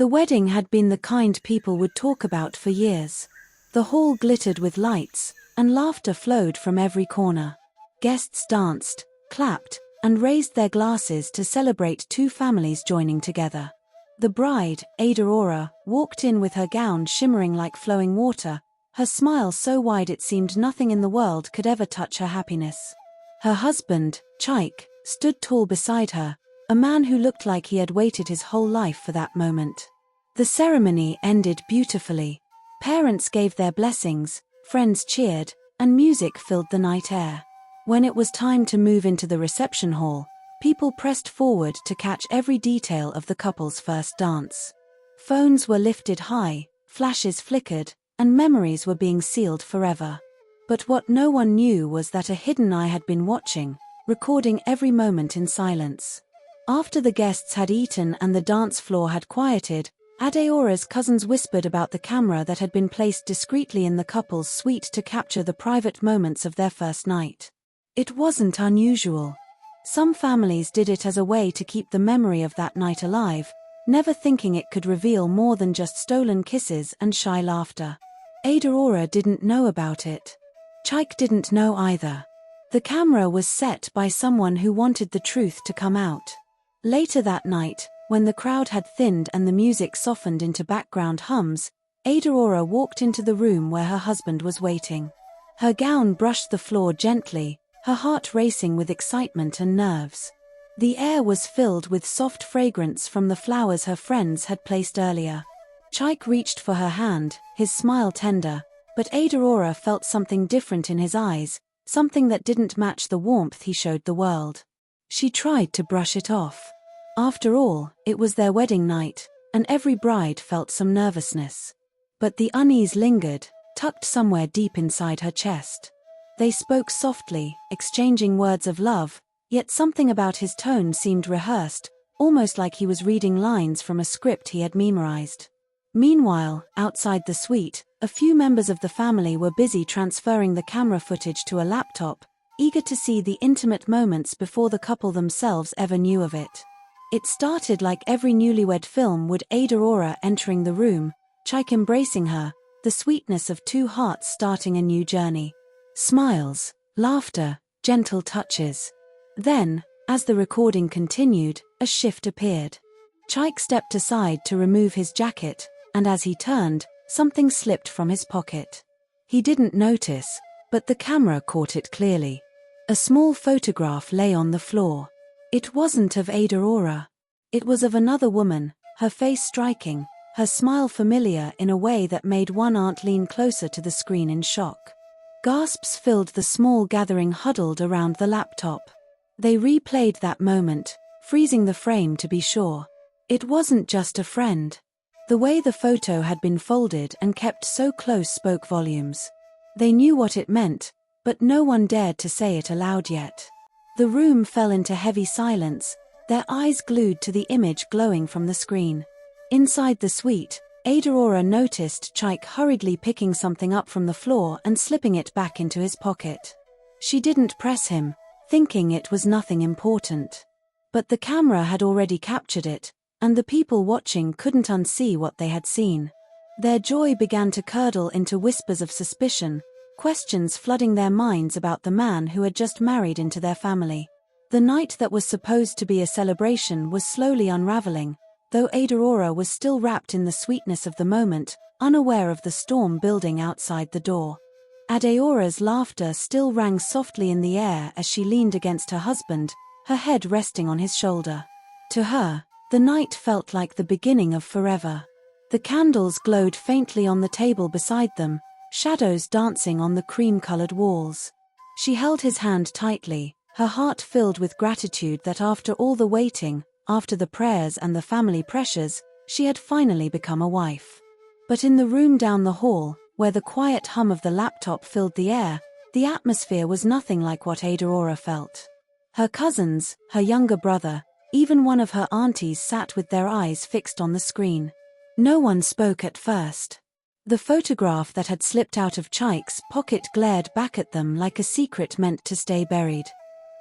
The wedding had been the kind people would talk about for years. The hall glittered with lights, and laughter flowed from every corner. Guests danced, clapped, and raised their glasses to celebrate two families joining together. The bride, Adaora, walked in with her gown shimmering like flowing water, her smile so wide it seemed nothing in the world could ever touch her happiness. Her husband, Chike, stood tall beside her, a man who looked like he had waited his whole life for that moment. The ceremony ended beautifully. Parents gave their blessings, friends cheered, and music filled the night air. When it was time to move into the reception hall, people pressed forward to catch every detail of the couple's first dance. Phones were lifted high, flashes flickered, and memories were being sealed forever. But what no one knew was that a hidden eye had been watching, recording every moment in silence. After the guests had eaten and the dance floor had quieted, Adaora's cousins whispered about the camera that had been placed discreetly in the couple's suite to capture the private moments of their first night. It wasn't unusual. Some families did it as a way to keep the memory of that night alive, never thinking it could reveal more than just stolen kisses and shy laughter. Adaora didn't know about it. Chike didn't know either. The camera was set by someone who wanted the truth to come out. Later that night, when the crowd had thinned and the music softened into background hums, Adaora walked into the room where her husband was waiting. Her gown brushed the floor gently, her heart racing with excitement and nerves. The air was filled with soft fragrance from the flowers her friends had placed earlier. Chike reached for her hand, his smile tender, but Adaora felt something different in his eyes, something that didn't match the warmth he showed the world. She tried to brush it off. After all, it was their wedding night, and every bride felt some nervousness. But the unease lingered, tucked somewhere deep inside her chest. They spoke softly, exchanging words of love, yet something about his tone seemed rehearsed, almost like he was reading lines from a script he had memorized. Meanwhile, outside the suite, a few members of the family were busy transferring the camera footage to a laptop, eager to see the intimate moments before the couple themselves ever knew of it. It started like every newlywed film, with Adaora entering the room, Chike embracing her, the sweetness of two hearts starting a new journey. Smiles, laughter, gentle touches. Then, as the recording continued, a shift appeared. Chike stepped aside to remove his jacket, and as he turned, something slipped from his pocket. He didn't notice, but the camera caught it clearly. A small photograph lay on the floor. It wasn't of Adaora. It was of another woman, her face striking, her smile familiar in a way that made one aunt lean closer to the screen in shock. Gasps filled the small gathering huddled around the laptop. They replayed that moment, freezing the frame to be sure. It wasn't just a friend. The way the photo had been folded and kept so close spoke volumes. They knew what it meant, but no one dared to say it aloud yet. The room fell into heavy silence, their eyes glued to the image glowing from the screen. Inside the suite, Adaora noticed Chike hurriedly picking something up from the floor and slipping it back into his pocket. She didn't press him, thinking it was nothing important. But the camera had already captured it, and the people watching couldn't unsee what they had seen. Their joy began to curdle into whispers of suspicion, questions flooding their minds about the man who had just married into their family. The night that was supposed to be a celebration was slowly unraveling, though Adaora was still wrapped in the sweetness of the moment, unaware of the storm building outside the door. Adaora's laughter still rang softly in the air as she leaned against her husband, her head resting on his shoulder. To her, the night felt like the beginning of forever. The candles glowed faintly on the table beside them, shadows dancing on the cream-colored walls. She held his hand tightly, her heart filled with gratitude that after all the waiting, after the prayers and the family pressures, she had finally become a wife. But in the room down the hall, where the quiet hum of the laptop filled the air, the atmosphere was nothing like what Adaora felt. Her cousins, her younger brother, even one of her aunties sat with their eyes fixed on the screen. No one spoke at first. The photograph that had slipped out of Chike's pocket glared back at them like a secret meant to stay buried.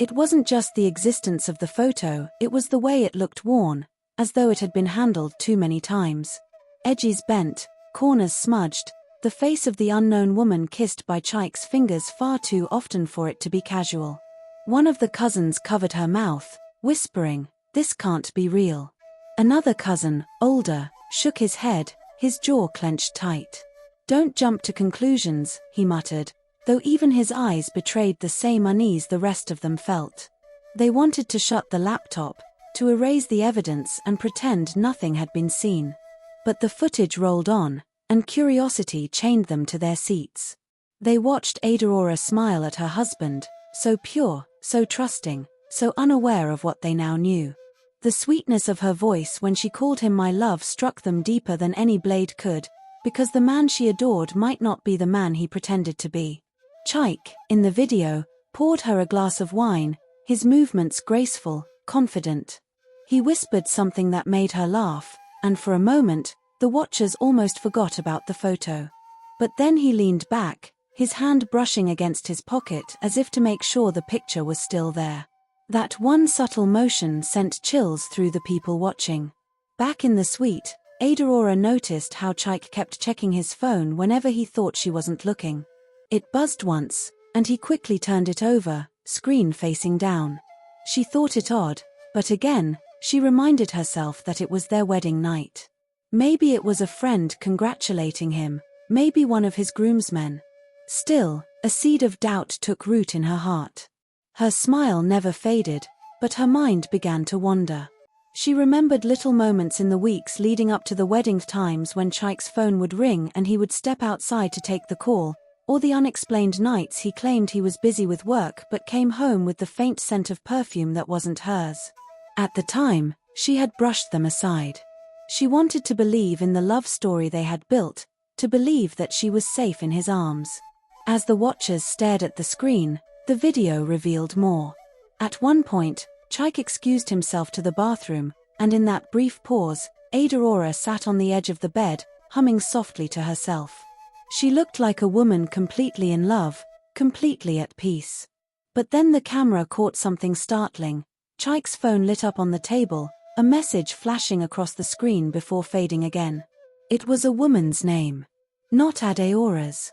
It wasn't just the existence of the photo, it was the way it looked worn, as though it had been handled too many times. Edges bent, corners smudged, the face of the unknown woman kissed by Chike's fingers far too often for it to be casual. One of the cousins covered her mouth, whispering, "This can't be real." Another cousin, older, shook his head, his jaw clenched tight. "Don't jump to conclusions," he muttered, though even his eyes betrayed the same unease the rest of them felt. They wanted to shut the laptop, to erase the evidence and pretend nothing had been seen. But the footage rolled on, and curiosity chained them to their seats. They watched Adaora smile at her husband, so pure, so trusting, so unaware of what they now knew. The sweetness of her voice when she called him my love struck them deeper than any blade could, because the man she adored might not be the man he pretended to be. Chike, in the video, poured her a glass of wine, his movements graceful, confident. He whispered something that made her laugh, and for a moment, the watchers almost forgot about the photo. But then he leaned back, his hand brushing against his pocket as if to make sure the picture was still there. That one subtle motion sent chills through the people watching. Back in the suite, Adaora noticed how Chike kept checking his phone whenever he thought she wasn't looking. It buzzed once, and he quickly turned it over, screen facing down. She thought it odd, but again, she reminded herself that it was their wedding night. Maybe it was a friend congratulating him, maybe one of his groomsmen. Still, a seed of doubt took root in her heart. Her smile never faded, but her mind began to wander. She remembered little moments in the weeks leading up to the wedding, times when Chike's phone would ring and he would step outside to take the call, or the unexplained nights he claimed he was busy with work but came home with the faint scent of perfume that wasn't hers. At the time, she had brushed them aside. She wanted to believe in the love story they had built, to believe that she was safe in his arms. As the watchers stared at the screen, the video revealed more. At one point, Chike excused himself to the bathroom, and in that brief pause, Adaora sat on the edge of the bed, humming softly to herself. She looked like a woman completely in love, completely at peace. But then the camera caught something startling. Chike's phone lit up on the table, a message flashing across the screen before fading again. It was a woman's name. Not Adaora's.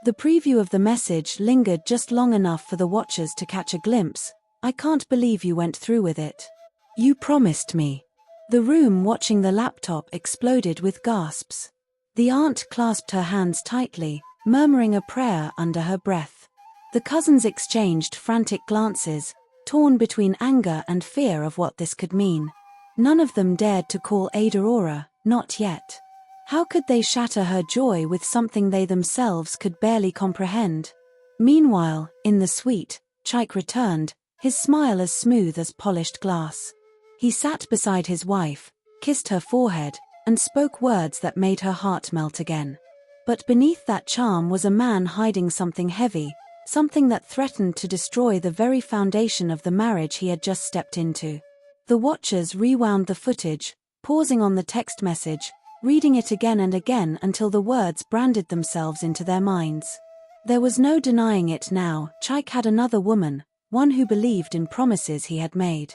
The preview of the message lingered just long enough for the watchers to catch a glimpse. "I can't believe you went through with it. You promised me." The room watching the laptop exploded with gasps. The aunt clasped her hands tightly, murmuring a prayer under her breath. The cousins exchanged frantic glances, torn between anger and fear of what this could mean. None of them dared to call Adaora, not yet. How could they shatter her joy with something they themselves could barely comprehend? Meanwhile, in the suite, Chike returned, his smile as smooth as polished glass. He sat beside his wife, kissed her forehead, and spoke words that made her heart melt again. But beneath that charm was a man hiding something heavy, something that threatened to destroy the very foundation of the marriage he had just stepped into. The watchers rewound the footage, pausing on the text message, reading it again and again until the words branded themselves into their minds. There was no denying it now, Chike had another woman, one who believed in promises he had made.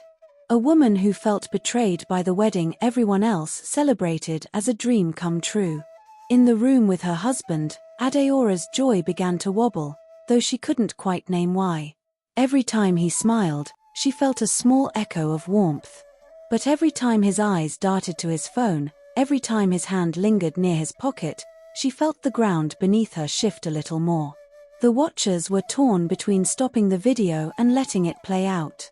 A woman who felt betrayed by the wedding everyone else celebrated as a dream come true. In the room with her husband, Adaora's joy began to wobble, though she couldn't quite name why. Every time he smiled, she felt a small echo of warmth. But every time his eyes darted to his phone, every time his hand lingered near his pocket, she felt the ground beneath her shift a little more. The watchers were torn between stopping the video and letting it play out.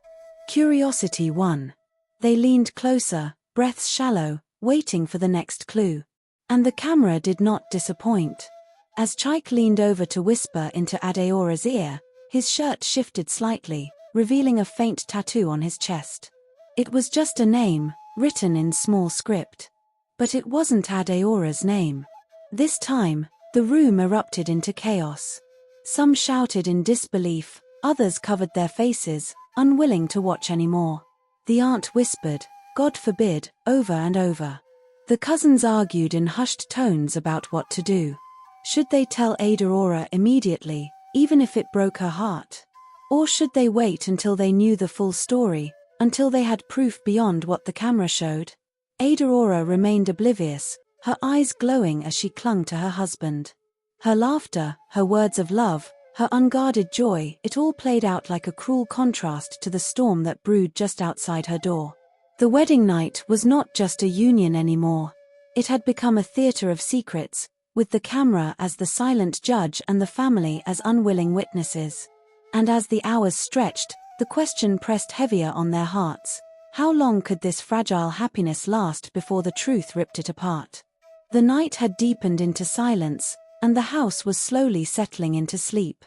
Curiosity won. They leaned closer, breaths shallow, waiting for the next clue. And the camera did not disappoint. As Chike leaned over to whisper into Adaora's ear, his shirt shifted slightly, revealing a faint tattoo on his chest. It was just a name, written in small script. But it wasn't Adaora's name. This time, the room erupted into chaos. Some shouted in disbelief, others covered their faces, unwilling to watch anymore. The aunt whispered, "God forbid," over and over. The cousins argued in hushed tones about what to do. Should they tell Adaora immediately, even if it broke her heart? Or should they wait until they knew the full story, until they had proof beyond what the camera showed? Adaora remained oblivious, her eyes glowing as she clung to her husband. Her laughter, her words of love, her unguarded joy, it all played out like a cruel contrast to the storm that brewed just outside her door. The wedding night was not just a union anymore. It had become a theater of secrets, with the camera as the silent judge and the family as unwilling witnesses. And as the hours stretched, the question pressed heavier on their hearts. How long could this fragile happiness last before the truth ripped it apart? The night had deepened into silence, and the house was slowly settling into sleep.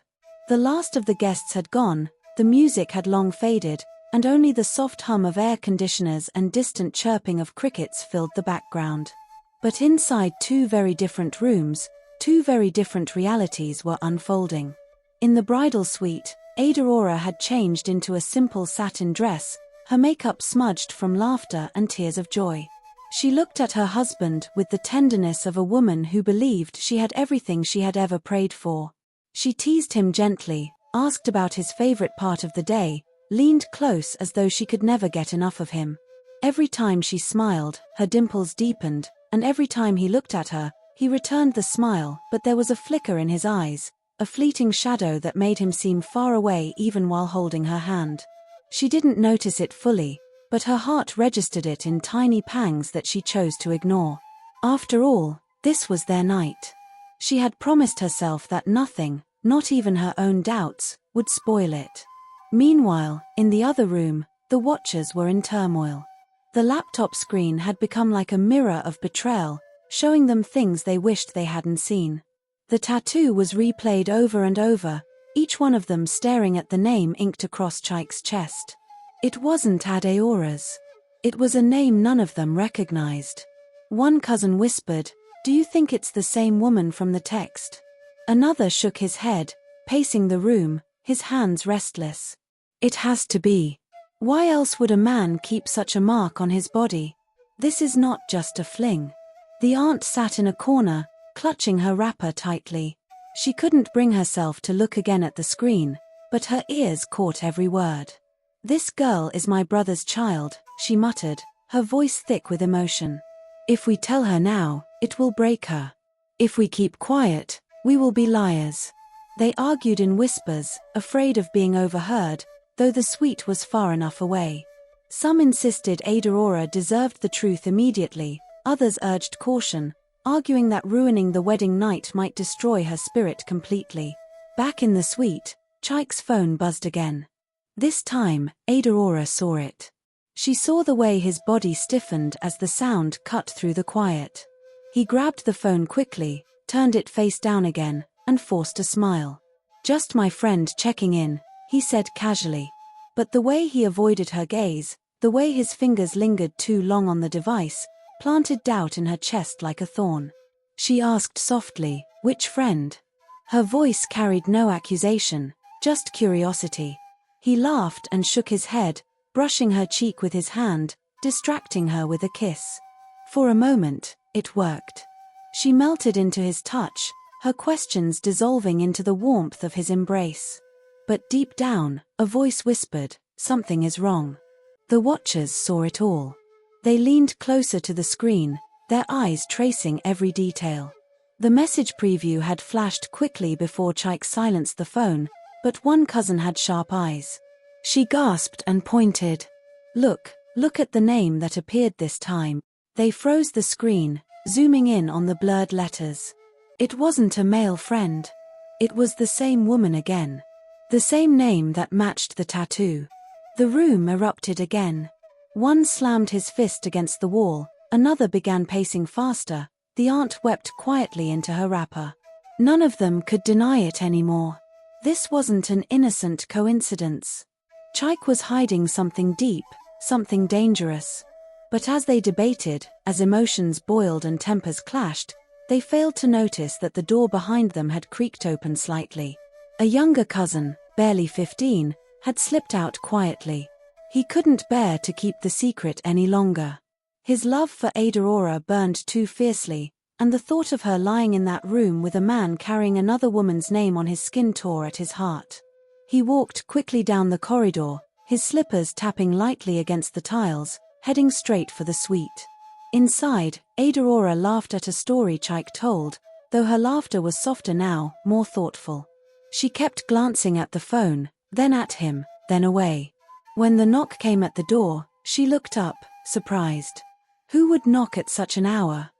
The last of the guests had gone, the music had long faded, and only the soft hum of air conditioners and distant chirping of crickets filled the background. But inside two very different rooms, two very different realities were unfolding. In the bridal suite, Adaora had changed into a simple satin dress, her makeup smudged from laughter and tears of joy. She looked at her husband with the tenderness of a woman who believed she had everything she had ever prayed for. She teased him gently, asked about his favorite part of the day, leaned close as though she could never get enough of him. Every time she smiled, her dimples deepened, and every time he looked at her, he returned the smile, but there was a flicker in his eyes, a fleeting shadow that made him seem far away even while holding her hand. She didn't notice it fully, but her heart registered it in tiny pangs that she chose to ignore. After all, this was their night. She had promised herself that nothing, not even her own doubts, would spoil it. Meanwhile, in the other room, the watchers were in turmoil. The laptop screen had become like a mirror of betrayal, showing them things they wished they hadn't seen. The tattoo was replayed over and over, each one of them staring at the name inked across Chike's chest. It wasn't Adaora's. It was a name none of them recognized. One cousin whispered, "Do you think it's the same woman from the text?" Another shook his head, pacing the room, his hands restless. "It has to be. Why else would a man keep such a mark on his body? This is not just a fling." The aunt sat in a corner, clutching her wrapper tightly. She couldn't bring herself to look again at the screen, but her ears caught every word. "This girl is my brother's child," she muttered, her voice thick with emotion. "If we tell her now, it will break her. If we keep quiet, we will be liars." They argued in whispers, afraid of being overheard, though the suite was far enough away. Some insisted Adaora deserved the truth immediately, others urged caution, arguing that ruining the wedding night might destroy her spirit completely. Back in the suite, Chike's phone buzzed again. This time, Adaora saw it. She saw the way his body stiffened as the sound cut through the quiet. He grabbed the phone quickly, turned it face down again, and forced a smile. "Just my friend checking in," he said casually. But the way he avoided her gaze, the way his fingers lingered too long on the device, planted doubt in her chest like a thorn. She asked softly, "Which friend?" Her voice carried no accusation, just curiosity. He laughed and shook his head, brushing her cheek with his hand, distracting her with a kiss. For a moment, it worked. She melted into his touch, her questions dissolving into the warmth of his embrace. But deep down, a voice whispered, "Something is wrong." The watchers saw it all. They leaned closer to the screen, their eyes tracing every detail. The message preview had flashed quickly before Chike silenced the phone, but one cousin had sharp eyes. She gasped and pointed. Look at the name that appeared this time." They froze the screen, zooming in on the blurred letters. It wasn't a male friend. It was the same woman again. The same name that matched the tattoo. The room erupted again. One slammed his fist against the wall, another began pacing faster, the aunt wept quietly into her wrapper. None of them could deny it anymore. This wasn't an innocent coincidence. Chike was hiding something deep, something dangerous. But as they debated, as emotions boiled and tempers clashed, they failed to notice that the door behind them had creaked open slightly. A younger cousin, barely 15, had slipped out quietly. He couldn't bear to keep the secret any longer. His love for Adaora burned too fiercely, and the thought of her lying in that room with a man carrying another woman's name on his skin tore at his heart. He walked quickly down the corridor, his slippers tapping lightly against the tiles, heading straight for the suite. Inside, Adaora laughed at a story Chike told, though her laughter was softer now, more thoughtful. She kept glancing at the phone, then at him, then away. When the knock came at the door, she looked up, surprised. Who would knock at such an hour?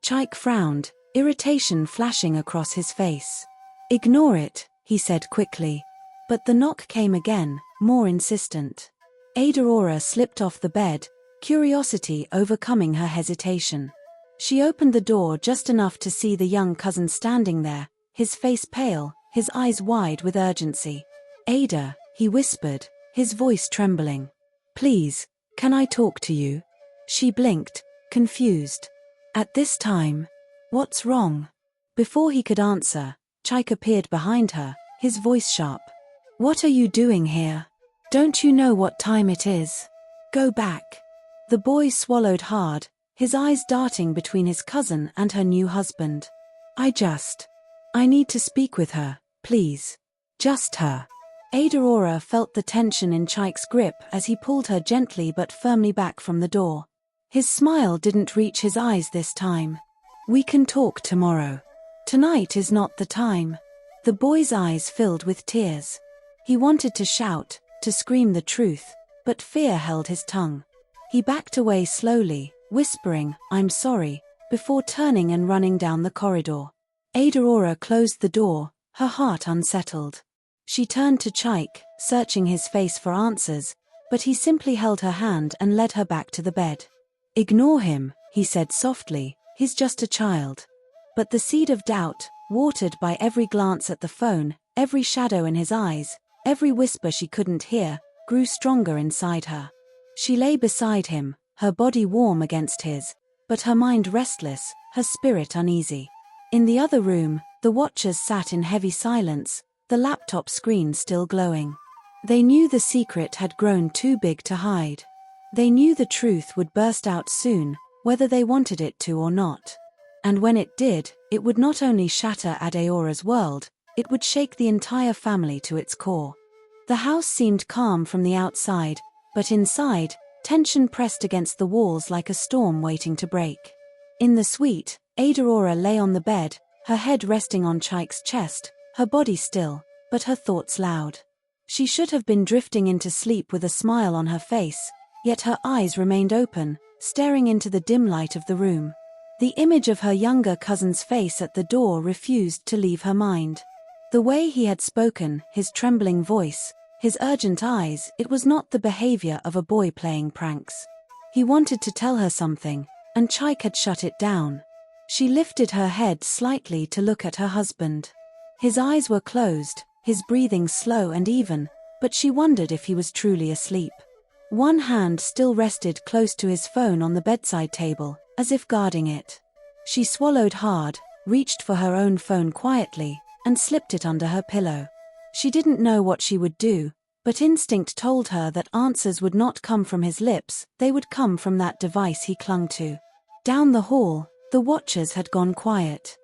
Chike frowned, irritation flashing across his face. Ignore it, he said quickly. But the knock came again, more insistent. Adaora slipped off the bed, curiosity overcoming her hesitation. She opened the door just enough to see the young cousin standing there, his face pale, his eyes wide with urgency. Ada, he whispered, his voice trembling. Please, can I talk to you? She blinked, confused. At this time? What's wrong? Before he could answer, Chike appeared behind her, his voice sharp. What are you doing here? Don't you know what time it is? Go back. The boy swallowed hard, his eyes darting between his cousin and her new husband. I need to speak with her, please. Just her. Adaora felt the tension in Chike's grip as he pulled her gently but firmly back from the door. His smile didn't reach his eyes this time. We can talk tomorrow. Tonight is not the time. The boy's eyes filled with tears. He wanted to shout, to scream the truth, but fear held his tongue. He backed away slowly, whispering, I'm sorry, before turning and running down the corridor. Adaora closed the door, her heart unsettled. She turned to Chike, searching his face for answers, but he simply held her hand and led her back to the bed. Ignore him, he said softly, he's just a child. But the seed of doubt, watered by every glance at the phone, every shadow in his eyes, every whisper she couldn't hear, grew stronger inside her. She lay beside him, her body warm against his, but her mind restless, her spirit uneasy. In the other room, the watchers sat in heavy silence, the laptop screen still glowing. They knew the secret had grown too big to hide. They knew the truth would burst out soon, whether they wanted it to or not. And when it did, it would not only shatter Adaora's world, it would shake the entire family to its core. The house seemed calm from the outside, but inside, tension pressed against the walls like a storm waiting to break. In the suite, Adaora lay on the bed, her head resting on Chike's chest, her body still, but her thoughts loud. She should have been drifting into sleep with a smile on her face, yet her eyes remained open, staring into the dim light of the room. The image of her younger cousin's face at the door refused to leave her mind. The way he had spoken, his trembling voice, his urgent eyes, it was not the behavior of a boy playing pranks. He wanted to tell her something, and Chike had shut it down. She lifted her head slightly to look at her husband. His eyes were closed, his breathing slow and even, but she wondered if he was truly asleep. One hand still rested close to his phone on the bedside table, as if guarding it. She swallowed hard, reached for her own phone quietly, and slipped it under her pillow. She didn't know what she would do, but instinct told her that answers would not come from his lips, they would come from that device he clung to. Down the hall, the watchers had gone quiet.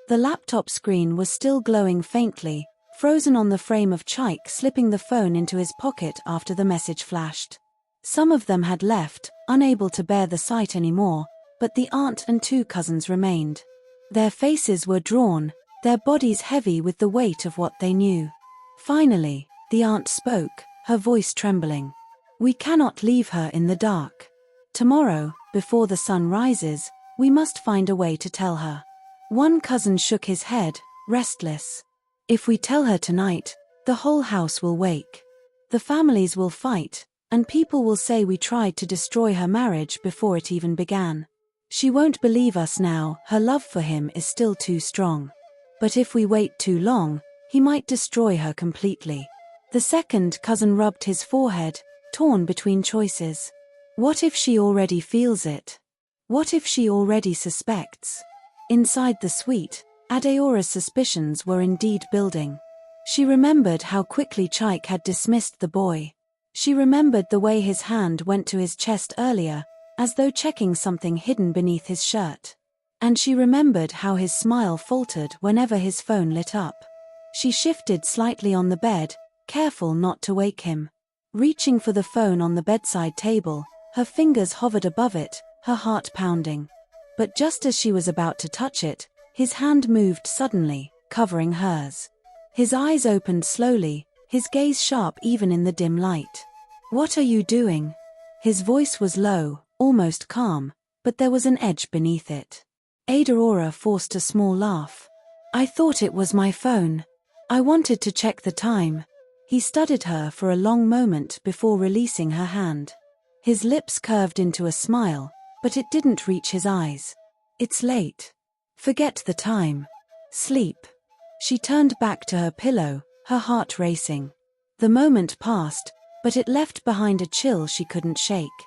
The laptop screen was still glowing faintly, frozen on the frame of Chike slipping the phone into his pocket after the message flashed. Some of them had left, unable to bear the sight anymore, but the aunt and two cousins remained. Their faces were drawn, their bodies heavy with the weight of what they knew. Finally, the aunt spoke, her voice trembling. We cannot leave her in the dark. Tomorrow, before the sun rises, we must find a way to tell her. One cousin shook his head, restless. If we tell her tonight, the whole house will wake. The families will fight, and people will say we tried to destroy her marriage before it even began. She won't believe us now, her love for him is still too strong. But if we wait too long, he might destroy her completely. The second cousin rubbed his forehead, torn between choices. What if she already feels it? What if she already suspects? Inside the suite, Adaora's suspicions were indeed building. She remembered how quickly Chike had dismissed the boy. She remembered the way his hand went to his chest earlier, as though checking something hidden beneath his shirt. And she remembered how his smile faltered whenever his phone lit up. She shifted slightly on the bed, careful not to wake him. Reaching for the phone on the bedside table, her fingers hovered above it, her heart pounding. But just as she was about to touch it, his hand moved suddenly, covering hers. His eyes opened slowly, his gaze sharp even in the dim light. "What are you doing?" His voice was low, almost calm, but there was an edge beneath it. Adaora forced a small laugh. "I thought it was my phone. I wanted to check the time." He studied her for a long moment before releasing her hand. His lips curved into a smile, but it didn't reach his eyes. "It's late. Forget the time. Sleep." She turned back to her pillow, her heart racing. The moment passed, but it left behind a chill she couldn't shake.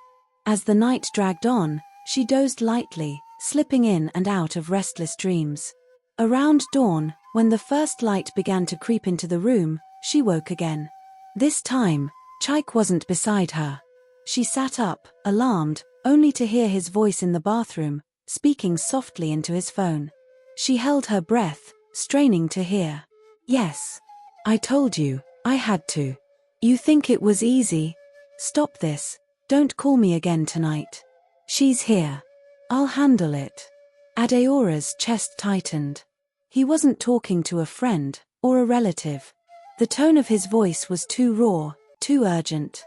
As the night dragged on, she dozed lightly, slipping in and out of restless dreams. Around dawn, when the first light began to creep into the room, she woke again. This time, Chike wasn't beside her. She sat up, alarmed, only to hear his voice in the bathroom, speaking softly into his phone. She held her breath, straining to hear. "Yes. I told you, I had to. You think it was easy? Stop this. Don't call me again tonight. She's here. I'll handle it." Adaora's chest tightened. He wasn't talking to a friend, or a relative. The tone of his voice was too raw, too urgent.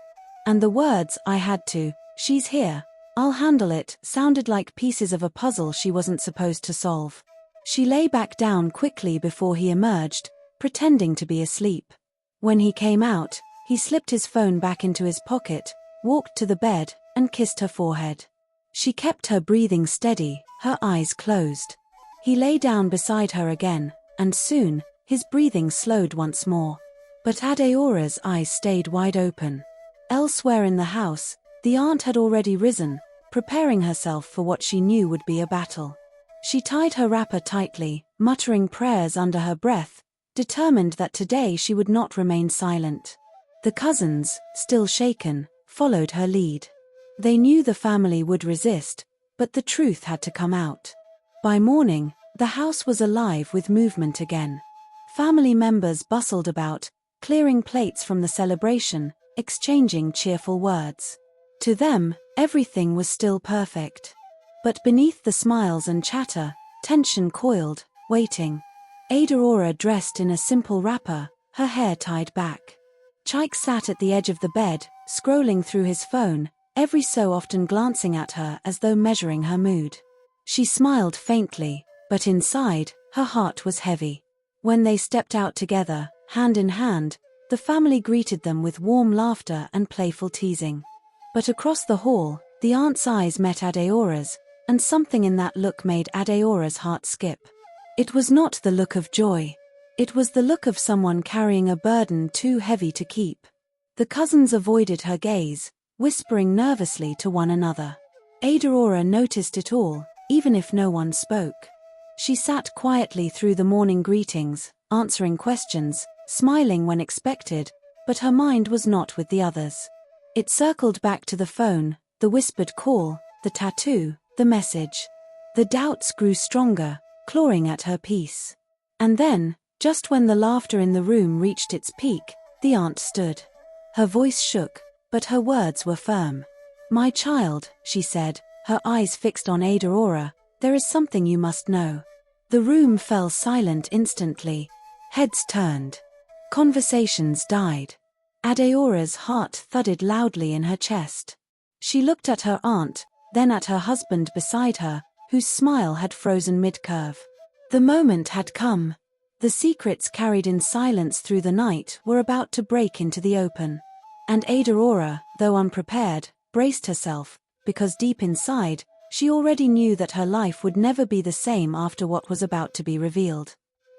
And the words, "I had to, she's here, I'll handle it," sounded like pieces of a puzzle she wasn't supposed to solve. She lay back down quickly before he emerged, pretending to be asleep. When he came out, he slipped his phone back into his pocket, walked to the bed, and kissed her forehead. She kept her breathing steady, her eyes closed. He lay down beside her again, and soon, his breathing slowed once more. But Adaora's eyes stayed wide open. Elsewhere in the house, the aunt had already risen, preparing herself for what she knew would be a battle. She tied her wrapper tightly, muttering prayers under her breath, determined that today she would not remain silent. The cousins, still shaken, followed her lead. They knew the family would resist, but the truth had to come out. By morning, the house was alive with movement again. Family members bustled about, clearing plates from the celebration, exchanging cheerful words. To them, everything was still perfect. But beneath the smiles and chatter, tension coiled, waiting. Adaora dressed in a simple wrapper, her hair tied back. Chike sat at the edge of the bed, scrolling through his phone, every so often glancing at her as though measuring her mood. She smiled faintly, but inside, her heart was heavy. When they stepped out together, hand in hand, the family greeted them with warm laughter and playful teasing. But across the hall, the aunt's eyes met Adaora's, and something in that look made Adaora's heart skip. It was not the look of joy. It was the look of someone carrying a burden too heavy to keep. The cousins avoided her gaze, whispering nervously to one another. Adaora noticed it all, even if no one spoke. She sat quietly through the morning greetings, answering questions, smiling when expected, but her mind was not with the others. It circled back to the phone, the whispered call, the tattoo, the message. The doubts grew stronger, clawing at her peace. And then, just when the laughter in the room reached its peak, the aunt stood. Her voice shook, but her words were firm. "My child," she said, her eyes fixed on Adaora, "there is something you must know." The room fell silent instantly. Heads turned. Conversations died. Adaora's heart thudded loudly in her chest. She looked at her aunt, then at her husband beside her, whose smile had frozen mid-curve. The moment had come. The secrets carried in silence through the night were about to break into the open. And Adaora, though unprepared, braced herself, because deep inside, she already knew that her life would never be the same after what was about to be revealed.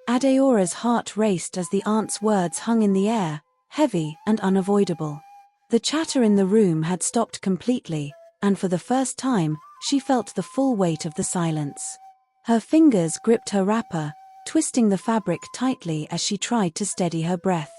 Adaora's heart raced as the aunt's words hung in the air, heavy and unavoidable. The chatter in the room had stopped completely, and for the first time, she felt the full weight of the silence. Her fingers gripped her wrapper, twisting the fabric tightly as she tried to steady her breath.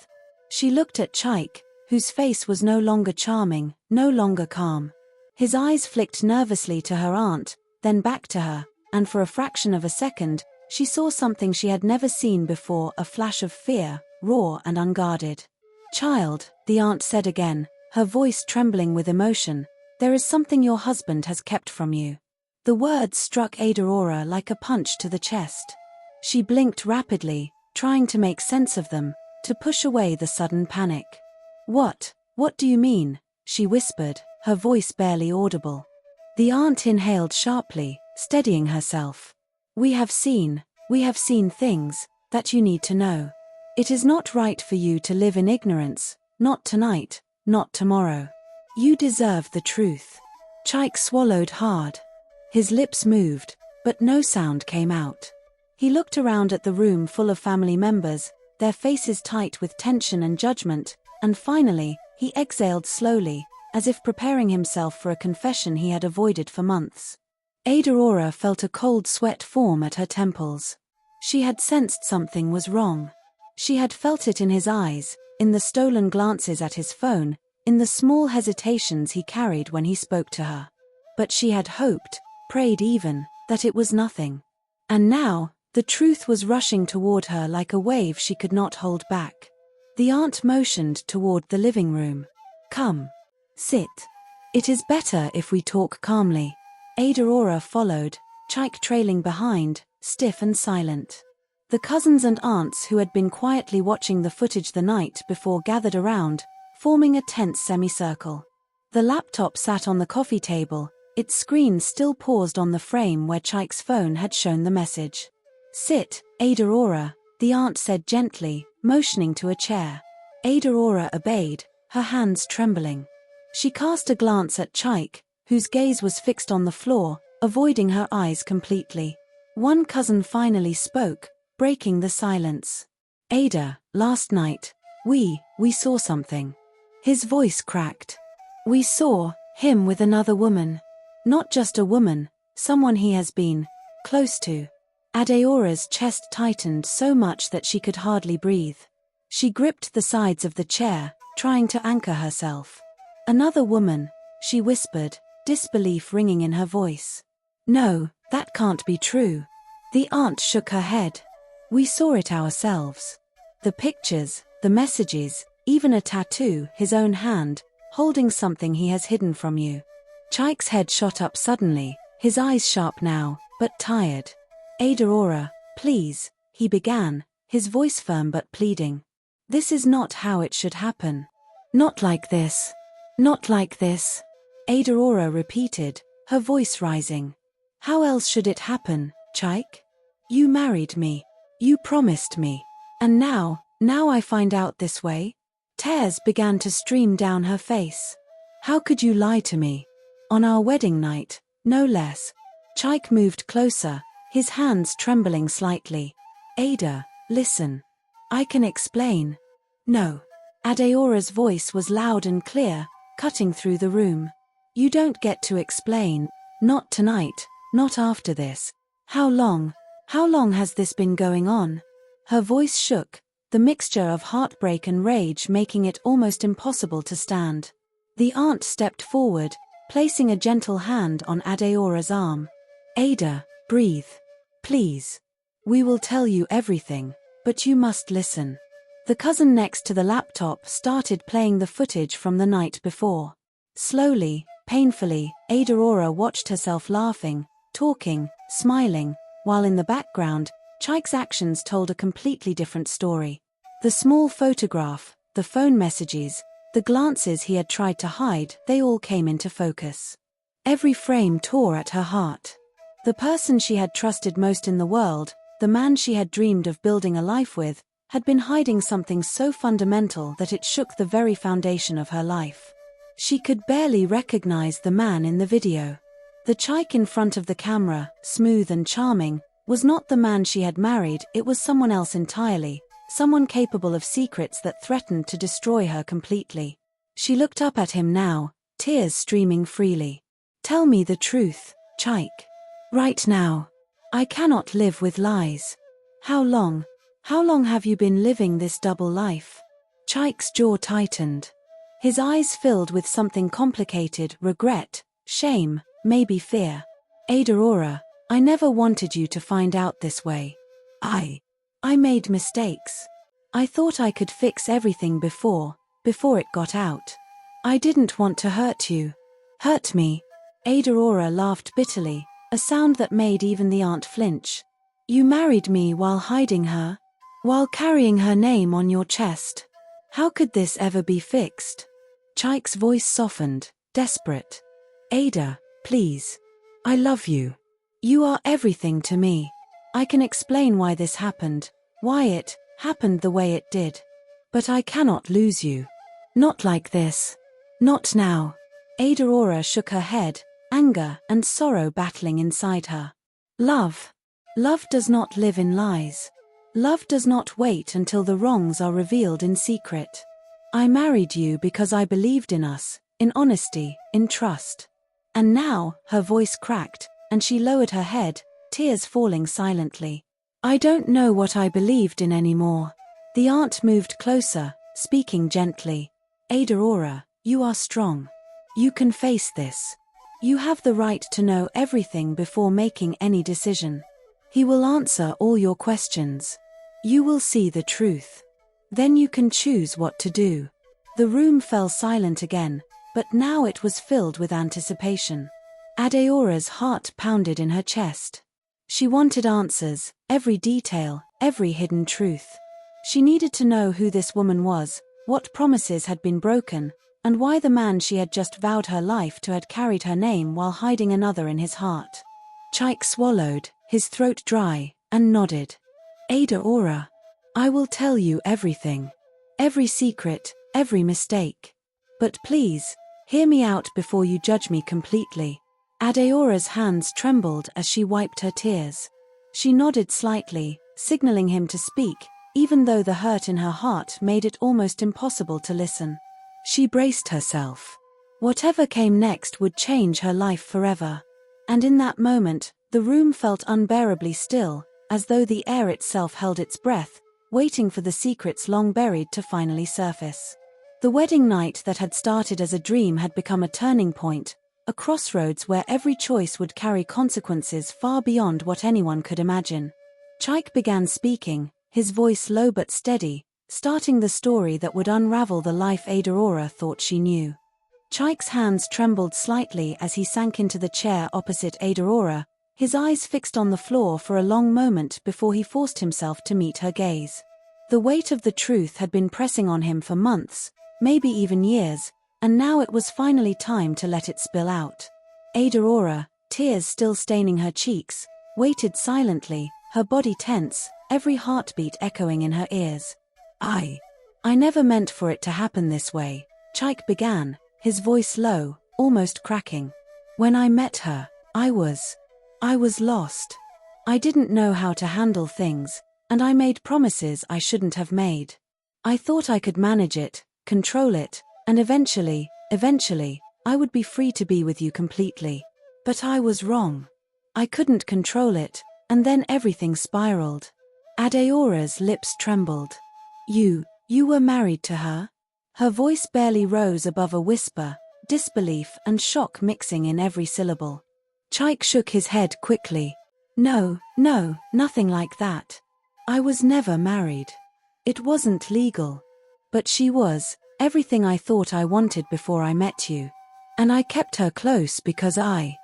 She looked at Chike, whose face was no longer charming, no longer calm. His eyes flicked nervously to her aunt, then back to her, and for a fraction of a second, she saw something she had never seen before, a flash of fear, raw and unguarded. "Child," the aunt said again, her voice trembling with emotion, "there is something your husband has kept from you. The words struck Adaora like a punch to the chest. She blinked rapidly, trying to make sense of them, to push away the sudden panic. What do you mean?" she whispered, her voice barely audible. The aunt inhaled sharply, steadying herself. We have seen things that you need to know. It is not right for you to live in ignorance, not tonight, not tomorrow. You deserve the truth." Chike swallowed hard. His lips moved, but no sound came out. He looked around at the room full of family members, their faces tight with tension and judgment, and finally, he exhaled slowly, as if preparing himself for a confession he had avoided for months. Adaora felt a cold sweat form at her temples. She had sensed something was wrong. She had felt it in his eyes, in the stolen glances at his phone, in the small hesitations he carried when he spoke to her. But she had hoped, prayed even, that it was nothing. And now, the truth was rushing toward her like a wave she could not hold back. The aunt motioned toward the living room. "Come. Sit. It is better if we talk calmly." Adaora followed, Chike trailing behind, stiff and silent. The cousins and aunts who had been quietly watching the footage the night before gathered around, forming a tense semicircle. The laptop sat on the coffee table, its screen still paused on the frame where Chike's phone had shown the message. "Sit, Adaora," the aunt said gently, motioning to a chair. Adaora obeyed, her hands trembling. She cast a glance at Chike, whose gaze was fixed on the floor, avoiding her eyes completely. One cousin finally spoke, breaking the silence. "Ada, last night, we saw something." His voice cracked. "We saw him with another woman. Not just a woman, someone he has been close to." Adaora's chest tightened so much that she could hardly breathe. She gripped the sides of the chair, trying to anchor herself. "Another woman," she whispered, disbelief ringing in her voice. "No, that can't be true." The aunt shook her head. "We saw it ourselves. The pictures, the messages, even a tattoo, his own hand, holding something he has hidden from you." Chike's head shot up suddenly, his eyes sharp now, but tired. "Adaora, please," he began, his voice firm but pleading. "This is not how it should happen. Not like this. Not like this." Adaora repeated, her voice rising. "How else should it happen, Chike? You married me. You promised me. And now I find out this way?" Tears began to stream down her face. "How could you lie to me? On our wedding night, no less." Chike moved closer, his hands trembling slightly. "Ada, listen. I can explain." "No." Adaora's voice was loud and clear, cutting through the room. "You don't get to explain. Not tonight, not after this. How long has this been going on?" Her voice shook, the mixture of heartbreak and rage making it almost impossible to stand. The aunt stepped forward, placing a gentle hand on Adaora's arm. "Ada, breathe. Please. We will tell you everything, but you must listen." The cousin next to the laptop started playing the footage from the night before. Slowly, painfully, Adaora watched herself laughing, talking, smiling, while in the background, Chike's actions told a completely different story. The small photograph, the phone messages, the glances he had tried to hide, they all came into focus. Every frame tore at her heart. The person she had trusted most in the world, the man she had dreamed of building a life with, had been hiding something so fundamental that it shook the very foundation of her life. She could barely recognize the man in the video. The Chike in front of the camera, smooth and charming, was not the man she had married, it was someone else entirely, someone capable of secrets that threatened to destroy her completely. She looked up at him now, tears streaming freely. "Tell me the truth, Chike. Right now. I cannot live with lies. How long have you been living this double life?" Chike's jaw tightened. His eyes filled with something complicated, regret, shame, maybe fear. "Adaora, I never wanted you to find out this way. I made mistakes. I thought I could fix everything before it got out. I didn't want to hurt you. Hurt me." Adaora laughed bitterly, a sound that made even the aunt flinch. You married me while hiding her? While carrying her name on your chest? How could this ever be fixed? Chike's voice softened, desperate. Ada, please. I love you. You are everything to me. I can explain why this happened, why it happened the way it did. But I cannot lose you. Not like this. Not now. Adaora shook her head, anger and sorrow battling inside her. Love. Love does not live in lies. Love does not wait until the wrongs are revealed in secret. I married you because I believed in us, in honesty, in trust. And now, her voice cracked, and she lowered her head, tears falling silently. I don't know what I believed in anymore. The aunt moved closer, speaking gently. Adaora, you are strong. You can face this. You have the right to know everything before making any decision. He will answer all your questions. You will see the truth. Then you can choose what to do. The room fell silent again, but now it was filled with anticipation. Adaora's heart pounded in her chest. She wanted answers, every detail, every hidden truth. She needed to know who this woman was, what promises had been broken, and why the man she had just vowed her life to had carried her name while hiding another in his heart. Chike swallowed, his throat dry, and nodded. Adaora, I will tell you everything. Every secret, every mistake. But please, hear me out before you judge me completely. Adaora's hands trembled as she wiped her tears. She nodded slightly, signaling him to speak, even though the hurt in her heart made it almost impossible to listen. She braced herself. Whatever came next would change her life forever. And in that moment, the room felt unbearably still, as though the air itself held its breath, waiting for the secrets long buried to finally surface. The wedding night that had started as a dream had become a turning point, a crossroads where every choice would carry consequences far beyond what anyone could imagine. Chike began speaking, his voice low but steady, starting the story that would unravel the life Adaora thought she knew. Chike's hands trembled slightly as he sank into the chair opposite Adaora, his eyes fixed on the floor for a long moment before he forced himself to meet her gaze. The weight of the truth had been pressing on him for months, maybe even years, and now it was finally time to let it spill out. Adaora, tears still staining her cheeks, waited silently, her body tense, every heartbeat echoing in her ears. I never meant for it to happen this way, Chike began, his voice low, almost cracking. When I met her, I was lost. I didn't know how to handle things, and I made promises I shouldn't have made. I thought I could manage it, control it, and eventually, I would be free to be with you completely. But I was wrong. I couldn't control it, and then everything spiraled. Adaora's lips trembled. You were married to her? Her voice barely rose above a whisper, disbelief and shock mixing in every syllable. Chike shook his head quickly. No, nothing like that. I was never married. It wasn't legal. But she was, everything I thought I wanted before I met you. And I kept her close because I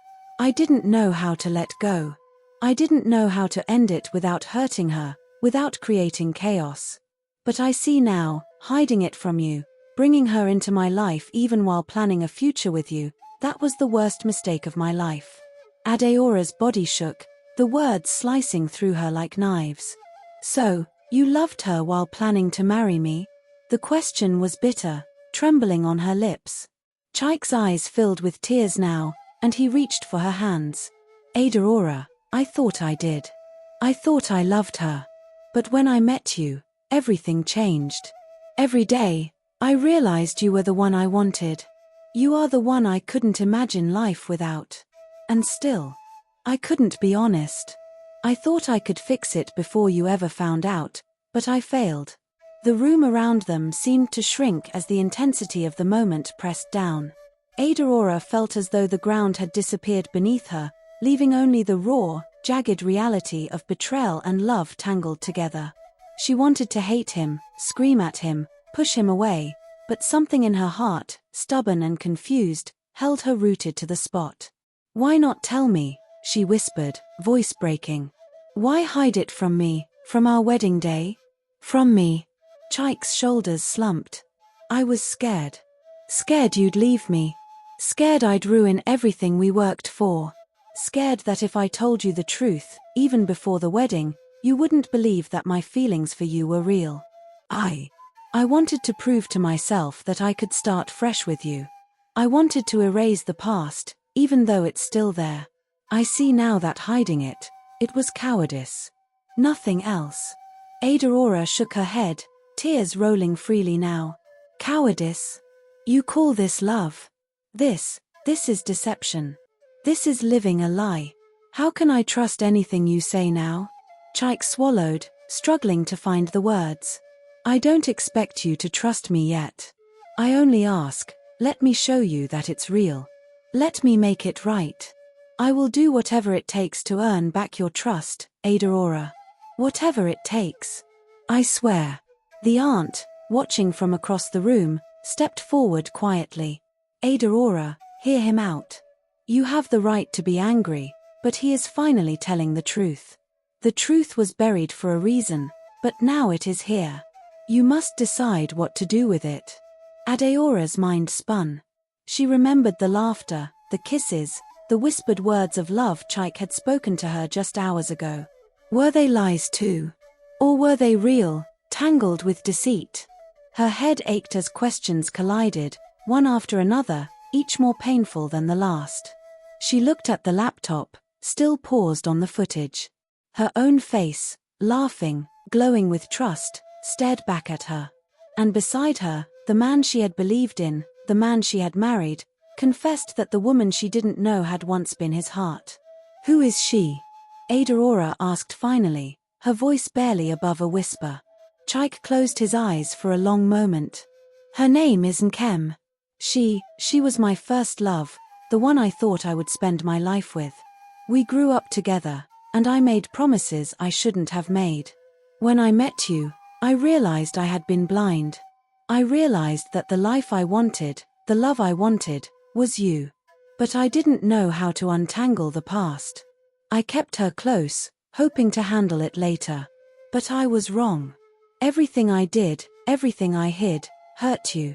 didn't know how to let go. I didn't know how to end it without hurting her, without creating chaos. But I see now, hiding it from you, bringing her into my life even while planning a future with you, that was the worst mistake of my life. Adaora's body shook, the words slicing through her like knives. So, you loved her while planning to marry me? The question was bitter, trembling on her lips. Chike's eyes filled with tears now, and he reached for her hands. Adaora, I thought I did. I thought I loved her. But when I met you, everything changed. Every day, I realized you were the one I wanted. You are the one I couldn't imagine life without. And still, I couldn't be honest. I thought I could fix it before you ever found out, but I failed. The room around them seemed to shrink as the intensity of the moment pressed down. Adaora felt as though the ground had disappeared beneath her, leaving only the raw, jagged reality of betrayal and love tangled together. She wanted to hate him, scream at him, push him away, but something in her heart, stubborn and confused, held her rooted to the spot. Why not tell me? she whispered, voice breaking. Why hide it from me, from our wedding day? From me. Chike's shoulders slumped. I was scared. Scared you'd leave me. Scared I'd ruin everything we worked for. Scared that if I told you the truth, even before the wedding, you wouldn't believe that my feelings for you were real. I wanted to prove to myself that I could start fresh with you. I wanted to erase the past, even though it's still there. I see now that hiding it was cowardice. Nothing else. Adaora shook her head, tears rolling freely now. Cowardice? You call this love? This is deception. This is living a lie. How can I trust anything you say now? Chike swallowed, struggling to find the words. I don't expect you to trust me yet. I only ask, let me show you that it's real. Let me make it right. I will do whatever it takes to earn back your trust, Adaora. Whatever it takes. I swear. The aunt, watching from across the room, stepped forward quietly. Adaora, hear him out. You have the right to be angry, but he is finally telling the truth. The truth was buried for a reason, but now it is here. You must decide what to do with it. Adaora's mind spun. She remembered the laughter, the kisses, the whispered words of love Chike had spoken to her just hours ago. Were they lies too? Or were they real, tangled with deceit? Her head ached as questions collided, one after another, each more painful than the last. She looked at the laptop, still paused on the footage. Her own face, laughing, glowing with trust, stared back at her. And beside her, the man she had believed in, the man she had married, confessed that the woman she didn't know had once been his heart. Who is she? Adaora asked finally, her voice barely above a whisper. Chike closed his eyes for a long moment. Her name is Nkem. She was my first love, the one I thought I would spend my life with. We grew up together, and I made promises I shouldn't have made. When I met you, I realized I had been blind. I realized that the life I wanted, the love I wanted, was you. But I didn't know how to untangle the past. I kept her close, hoping to handle it later. But I was wrong. Everything I did, everything I hid, hurt you.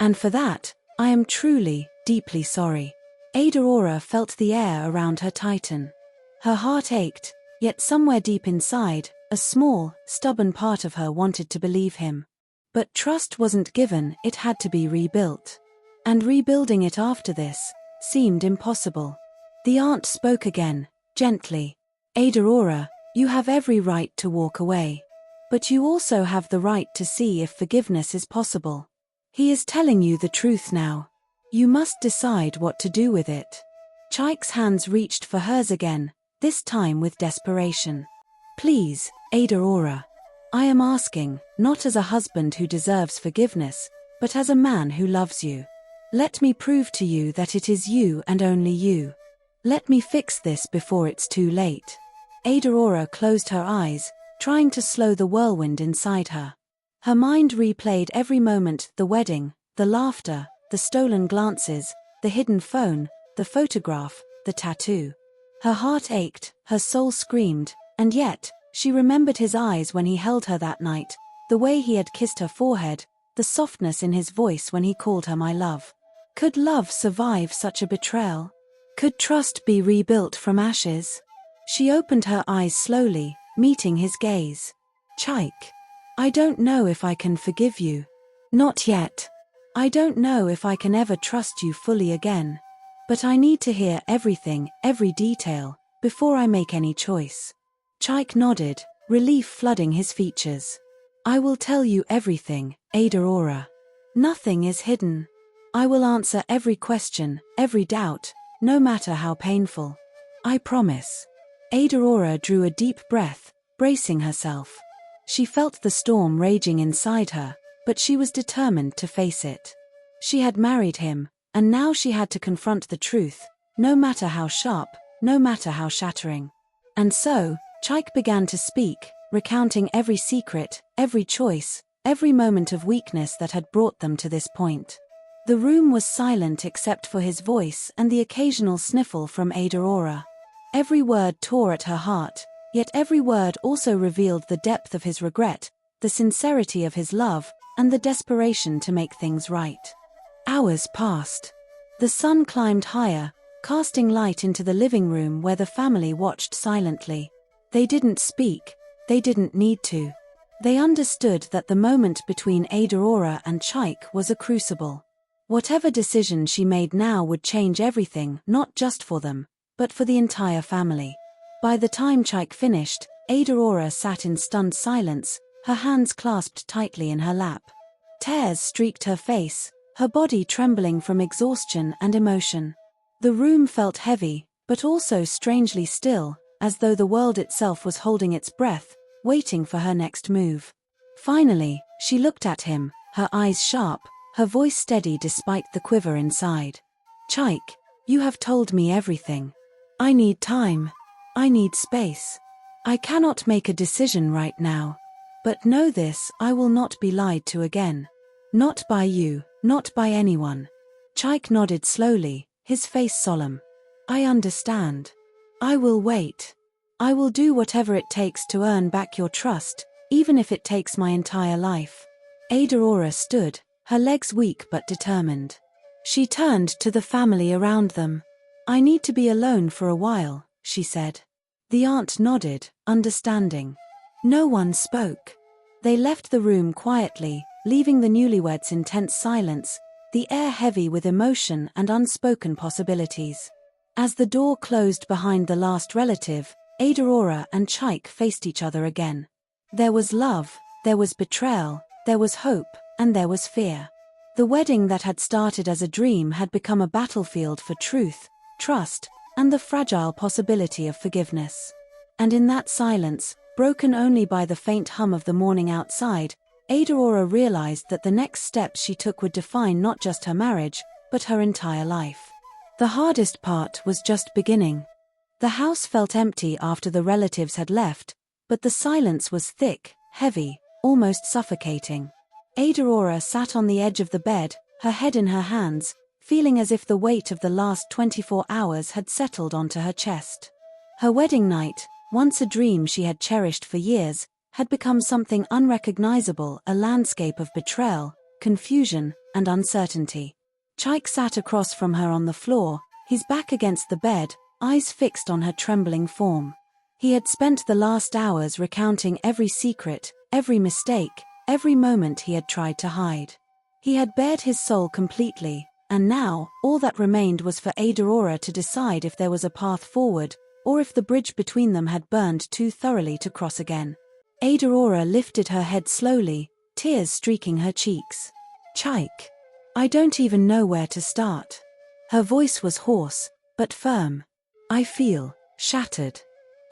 And for that, I am truly, deeply sorry. Adaora felt the air around her tighten. Her heart ached, yet somewhere deep inside, a small, stubborn part of her wanted to believe him. But trust wasn't given, it had to be rebuilt. And rebuilding it after this seemed impossible. The aunt spoke again, gently. Adaora, you have every right to walk away. But you also have the right to see if forgiveness is possible. He is telling you the truth now. You must decide what to do with it. Chike's hands reached for hers again, this time with desperation. Please, Adaora. I am asking, not as a husband who deserves forgiveness, but as a man who loves you. Let me prove to you that it is you and only you. Let me fix this before it's too late. Adaora closed her eyes, trying to slow the whirlwind inside her. Her mind replayed every moment, the wedding, the laughter, the stolen glances, the hidden phone, the photograph, the tattoo. Her heart ached, her soul screamed, and yet, she remembered his eyes when he held her that night, the way he had kissed her forehead, the softness in his voice when he called her my love. Could love survive such a betrayal? Could trust be rebuilt from ashes? She opened her eyes slowly, meeting his gaze. Chike. I don't know if I can forgive you. Not yet. I don't know if I can ever trust you fully again. But I need to hear everything, every detail, before I make any choice. Chike nodded, relief flooding his features. I will tell you everything, Adaora. Nothing is hidden. I will answer every question, every doubt, no matter how painful. I promise. Adaora drew a deep breath, bracing herself. She felt the storm raging inside her, but she was determined to face it. She had married him, and now she had to confront the truth, no matter how sharp, no matter how shattering. And so, Chike began to speak, recounting every secret, every choice, every moment of weakness that had brought them to this point. The room was silent except for his voice and the occasional sniffle from Adaora. Every word tore at her heart, yet every word also revealed the depth of his regret, the sincerity of his love, and the desperation to make things right. Hours passed. The sun climbed higher, casting light into the living room where the family watched silently. They didn't speak, they didn't need to. They understood that the moment between Adaora and Chike was a crucible. Whatever decision she made now would change everything, not just for them, but for the entire family. By the time Chike finished, Adaora sat in stunned silence, her hands clasped tightly in her lap. Tears streaked her face, her body trembling from exhaustion and emotion. The room felt heavy, but also strangely still, as though the world itself was holding its breath, waiting for her next move. Finally, she looked at him, her eyes sharp, her voice steady despite the quiver inside. "Chike, you have told me everything. I need time. I need space. I cannot make a decision right now. But know this, I will not be lied to again. Not by you, not by anyone." Chike nodded slowly, his face solemn. "I understand. I will wait. I will do whatever it takes to earn back your trust, even if it takes my entire life." Adaora stood, her legs weak but determined. She turned to the family around them. "I need to be alone for a while," she said. The aunt nodded, understanding. No one spoke. They left the room quietly, leaving the newlyweds in tense silence, the air heavy with emotion and unspoken possibilities. As the door closed behind the last relative, Adaora and Chike faced each other again. There was love, there was betrayal, there was hope, and there was fear. The wedding that had started as a dream had become a battlefield for truth, trust, and the fragile possibility of forgiveness. And in that silence, broken only by the faint hum of the morning outside, Adaora realized that the next steps she took would define not just her marriage, but her entire life. The hardest part was just beginning. The house felt empty after the relatives had left, but the silence was thick, heavy, almost suffocating. Adaora sat on the edge of the bed, her head in her hands, feeling as if the weight of the last 24 hours had settled onto her chest. Her wedding night, once a dream she had cherished for years, had become something unrecognizable, a landscape of betrayal, confusion, and uncertainty. Chike sat across from her on the floor, his back against the bed, eyes fixed on her trembling form. He had spent the last hours recounting every secret, every mistake, every moment he had tried to hide. He had bared his soul completely, and now, all that remained was for Adaora to decide if there was a path forward, or if the bridge between them had burned too thoroughly to cross again. Adaora lifted her head slowly, tears streaking her cheeks. "Chike, I don't even know where to start." Her voice was hoarse, but firm. "I feel shattered.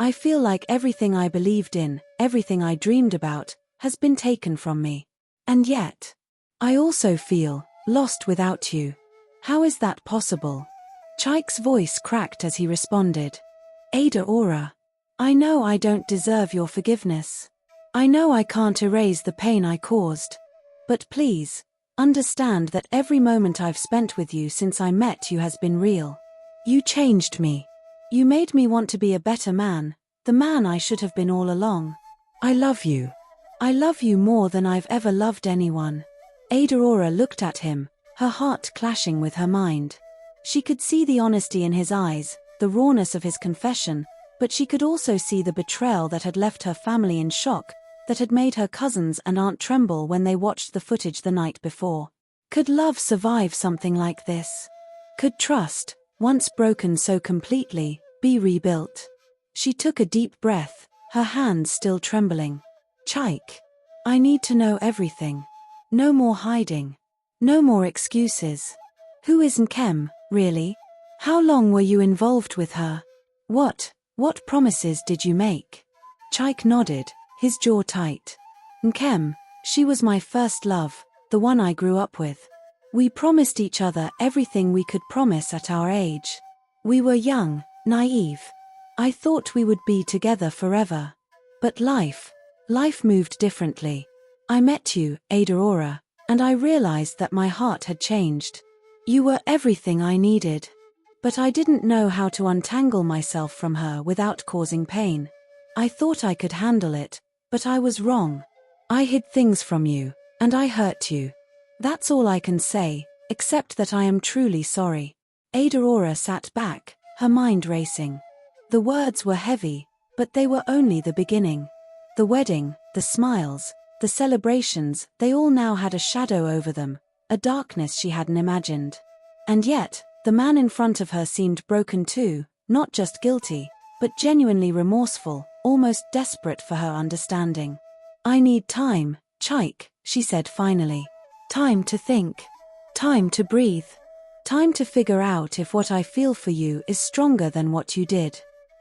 I feel like everything I believed in, everything I dreamed about, has been taken from me. And yet, I also feel lost without you. How is that possible?" Chike's voice cracked as he responded. "Adaora, I know I don't deserve your forgiveness. I know I can't erase the pain I caused. But please, understand that every moment I've spent with you since I met you has been real. You changed me. You made me want to be a better man, the man I should have been all along. I love you. I love you more than I've ever loved anyone." Adaora looked at him, her heart clashing with her mind. She could see the honesty in his eyes, the rawness of his confession, but she could also see the betrayal that had left her family in shock, that had made her cousins and aunt tremble when they watched the footage the night before. Could love survive something like this? Could trust, once broken so completely, be rebuilt? She took a deep breath, her hands still trembling. "Chike, I need to know everything. No more hiding. No more excuses. Who is Nkem, really? How long were you involved with her? What promises did you make?" Chike nodded, his jaw tight. "Nkem, she was my first love, the one I grew up with. We promised each other everything we could promise at our age. We were young, naive. I thought we would be together forever. But life moved differently. I met you, Adaora, and I realized that my heart had changed. You were everything I needed. But I didn't know how to untangle myself from her without causing pain. I thought I could handle it, but I was wrong. I hid things from you, and I hurt you. That's all I can say, except that I am truly sorry." Adaora sat back, her mind racing. The words were heavy, but they were only the beginning. The wedding, the smiles, the celebrations, they all now had a shadow over them, a darkness she hadn't imagined. And yet, the man in front of her seemed broken too, not just guilty, but genuinely remorseful, almost desperate for her understanding. "I need time, Chike," she said finally. "Time to think. Time to breathe. Time to figure out if what I feel for you is stronger than what you did.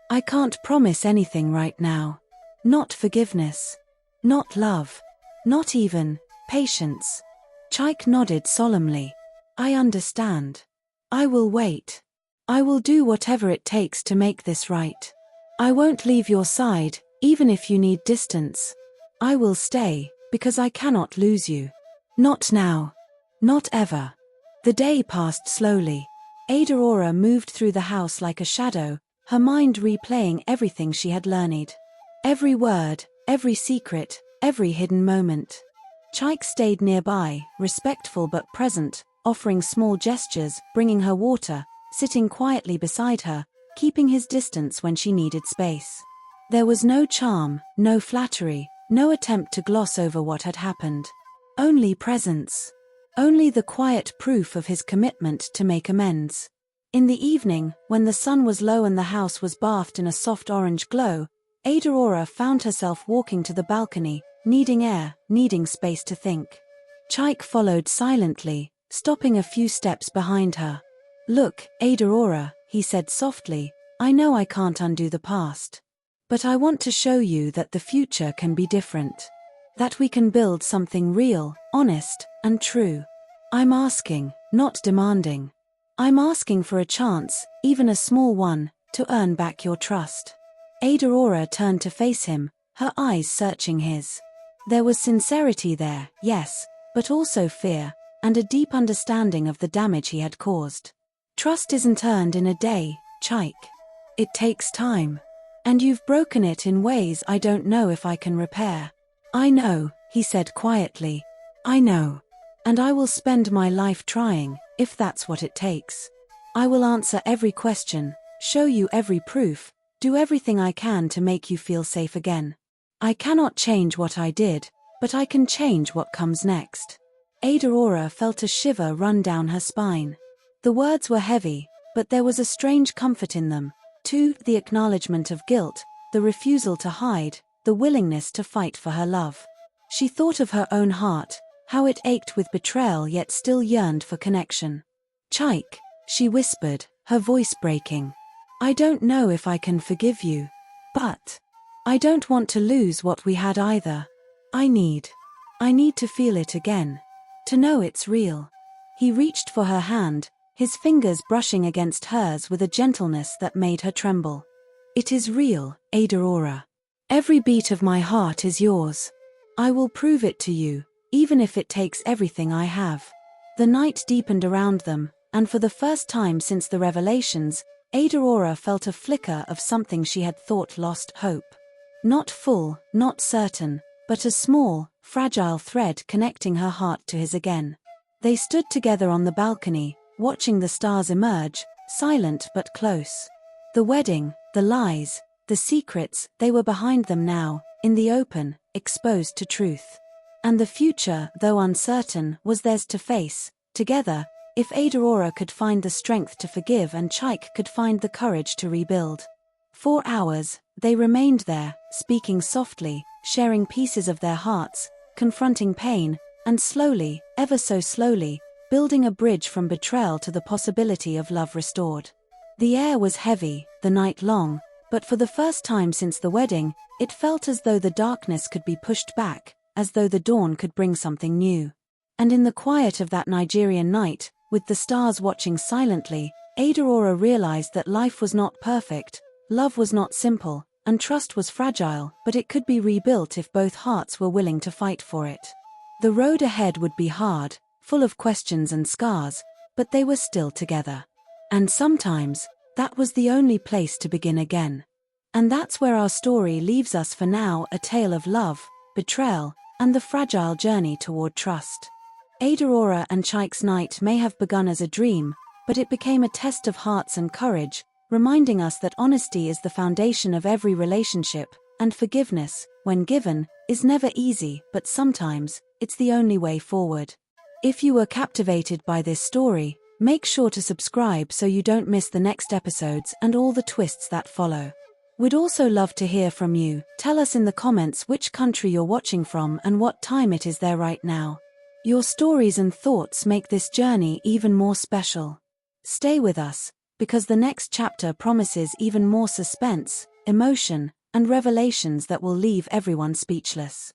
I can't promise anything right now. Not forgiveness. Not love. Not even patience." Chike nodded solemnly. "I understand. I will wait. I will do whatever it takes to make this right. I won't leave your side, even if you need distance. I will stay, because I cannot lose you. Not now. Not ever." The day passed slowly. Adaora moved through the house like a shadow, her mind replaying everything she had learned. Every word, every secret, every hidden moment. Chike stayed nearby, respectful but present, offering small gestures, bringing her water, sitting quietly beside her, keeping his distance when she needed space. There was no charm, no flattery, no attempt to gloss over what had happened. Only presence. Only the quiet proof of his commitment to make amends. In the evening, when the sun was low and the house was bathed in a soft orange glow, Adaora found herself walking to the balcony, needing air, needing space to think. Chike followed silently, stopping a few steps behind her. "Look, Adaora," he said softly, "I know I can't undo the past. But I want to show you that the future can be different. That we can build something real, honest, and true. I'm asking, not demanding. I'm asking for a chance, even a small one, to earn back your trust." Adaora turned to face him, her eyes searching his. There was sincerity there, yes, but also fear, and a deep understanding of the damage he had caused. "Trust isn't earned in a day, Chike. It takes time. And you've broken it in ways I don't know if I can repair." "I know," he said quietly. "I know. And I will spend my life trying, if that's what it takes. I will answer every question, show you every proof, do everything I can to make you feel safe again. I cannot change what I did, but I can change what comes next." Adaora felt a shiver run down her spine. The words were heavy, but there was a strange comfort in them, too, the acknowledgement of guilt, the refusal to hide, the willingness to fight for her love. She thought of her own heart, how it ached with betrayal yet still yearned for connection. "Chike," she whispered, her voice breaking. "I don't know if I can forgive you. But I don't want to lose what we had either. I need to feel it again. To know it's real." He reached for her hand, his fingers brushing against hers with a gentleness that made her tremble. "It is real, Adaora. Every beat of my heart is yours. I will prove it to you, even if it takes everything I have." The night deepened around them, and for the first time since the revelations, Adaora felt a flicker of something she had thought lost hope. Not full, not certain, but a small, fragile thread connecting her heart to his again. They stood together on the balcony, watching the stars emerge, silent but close. The wedding, the lies, the secrets, they were behind them now, in the open, exposed to truth. And the future, though uncertain, was theirs to face, together, if Adaora could find the strength to forgive and Chike could find the courage to rebuild. 4 hours, they remained there, speaking softly, sharing pieces of their hearts, confronting pain, and slowly, ever so slowly, building a bridge from betrayal to the possibility of love restored. The air was heavy, the night long, but for the first time since the wedding, it felt as though the darkness could be pushed back, as though the dawn could bring something new. And in the quiet of that Nigerian night, with the stars watching silently, Adaora realized that life was not perfect, love was not simple, and trust was fragile, but it could be rebuilt if both hearts were willing to fight for it. The road ahead would be hard, full of questions and scars, but they were still together. And sometimes, that was the only place to begin again. And that's where our story leaves us for now, a tale of love, betrayal, and the fragile journey toward trust. Adaora and Chike's night may have begun as a dream, but it became a test of hearts and courage, reminding us that honesty is the foundation of every relationship, and forgiveness, when given, is never easy, but sometimes, it's the only way forward. If you were captivated by this story, make sure to subscribe so you don't miss the next episodes and all the twists that follow. We'd also love to hear from you. Tell us in the comments which country you're watching from and what time it is there right now. Your stories and thoughts make this journey even more special. Stay with us, because the next chapter promises even more suspense, emotion, and revelations that will leave everyone speechless.